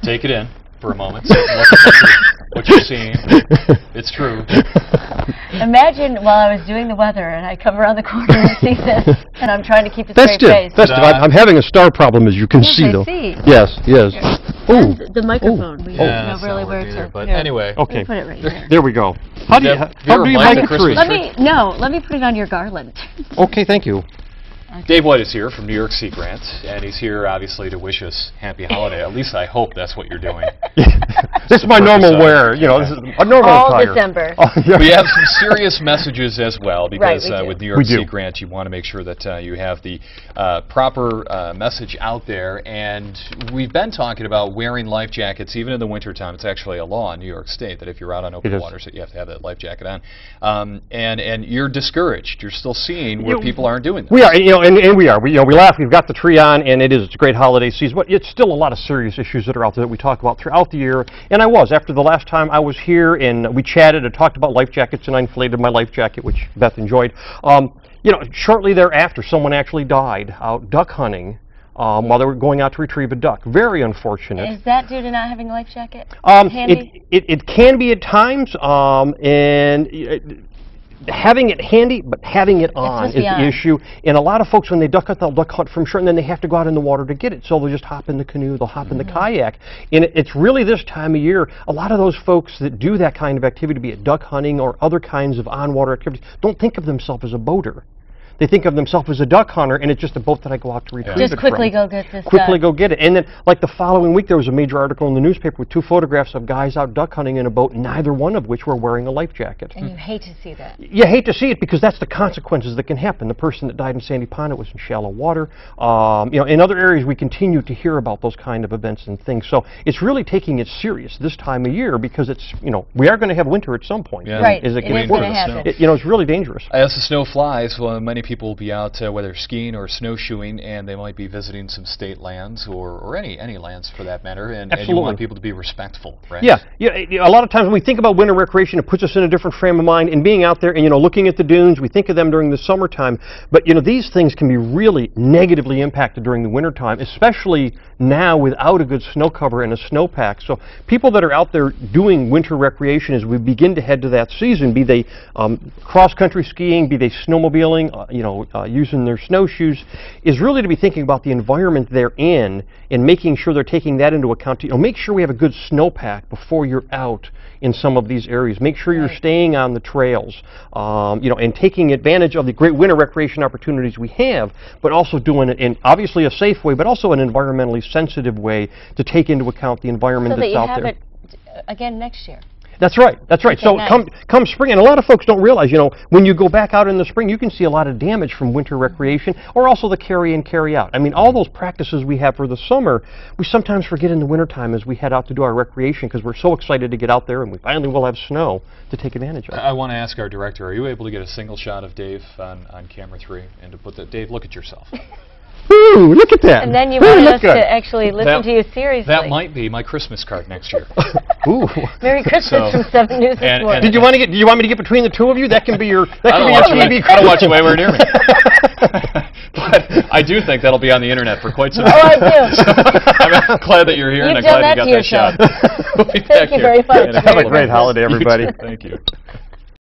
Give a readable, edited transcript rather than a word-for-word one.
Take it in for a moment. Look at what you're seeing. It's true. Imagine while I was doing the weather and I come around the corner and see this, and I'm trying to keep a straight face. Festive. I'm having a star problem, as you can see, though. Yes, Yes. Ooh. the microphone. We Yeah, know really where to. but anyway. Okay. Put it right here. There we go. How do you like a tree? Let me put it on your garland. Okay, thank you. Dave White is here from New York Sea Grant, and he's here obviously to wish us happy holiday. At least I hope that's what you're doing. This is my normal wear. You know, this is a normal attire. December. Oh, yeah. We have some serious messages as well, because with New York Sea Grant, you want to make sure that you have the proper message out there. And we've been talking about wearing life jackets even in the wintertime. It's actually a law in New York State that if you're out on open water, so you have to have that life jacket on. And you're discouraged. You're still seeing where people aren't doing that. We are, and we are. We laugh. We've got the tree on, and it's a great holiday season. But it's still a lot of serious issues that are out there that we talk about throughout the year. And after the last time I was here, and we chatted and talked about life jackets, and I inflated my life jacket, which Beth enjoyed. Shortly thereafter, someone actually died out duck hunting while they were going out to retrieve a duck. Very unfortunate. Is that due to not having a life jacket handy? It can be at times, and having it handy, but having it on is the issue. And a lot of folks, when they duck hunt, they'll duck hunt from shore, and then they have to go out in the water to get it. So they'll just hop in the canoe, they'll hop in the kayak. And it's really this time of year, a lot of those folks that do that kind of activity, be it duck hunting or other kinds of on-water activities, don't think of themselves as a boater. They think of themselves as a duck hunter, and it's just a boat that I go out to retrieve Just quickly go get this Quickly go get it. And then, like the following week, there was a major article in the newspaper with 2 photographs of guys out duck hunting in a boat, neither one of which were wearing a life jacket. And you hate to see that. You hate to see it because that's the consequences that can happen. The person that died in Sandy Pond, it was in shallow water. In other areas, we continue to hear about those kind of events and things. So it's really taking it serious this time of year because it's, we are going to have winter at some point. Yeah. Right. It is going to happen. It's really dangerous. As the snow flies, well, many people will be out whether skiing or snowshoeing, and they might be visiting some state lands or any lands for that matter, and you want people to be respectful, right? Yeah. A lot of times when we think about winter recreation, it puts us in a different frame of mind, and being out there and looking at the dunes, we think of them during the summertime, but these things can be really negatively impacted during the wintertime, especially now without a good snow cover and a snowpack. So people that are out there doing winter recreation as we begin to head to that season, be they cross-country skiing, be they snowmobiling, using their snowshoes, is really to be thinking about the environment they're in and making sure they're taking that into account. Make sure we have a good snowpack before you're out in some of these areas. Make sure you're staying on the trails, and taking advantage of the great winter recreation opportunities we have, but also doing it in obviously a safe way, but also an environmentally sensitive way to take into account the environment that's out there. So that you have it again next year. That's right. That's right. So come spring, and a lot of folks don't realize, when you go back out in the spring, you can see a lot of damage from winter recreation, or also the carry in, carry out. I mean, all those practices we have for the summer, we sometimes forget in the wintertime as we head out to do our recreation because we're so excited to get out there, and we finally will have snow to take advantage of. I want to ask our director, are you able to get a single shot of Dave on camera 3 and to put Dave, look at yourself. Ooh, look at that. And then you wanted us to actually listen to you seriously. That might be my Christmas card next year. Ooh. Merry Christmas from 7 News this morning. Do you want me to get between the two of you? That can be your TV. I don't want you anywhere near me. But I do think that'll be on the internet for quite some time. Oh, I do. So I'm glad that you're here, and I'm glad you got that shot. We'll be back Thank you very much. Have a great holiday, everybody. Thank you.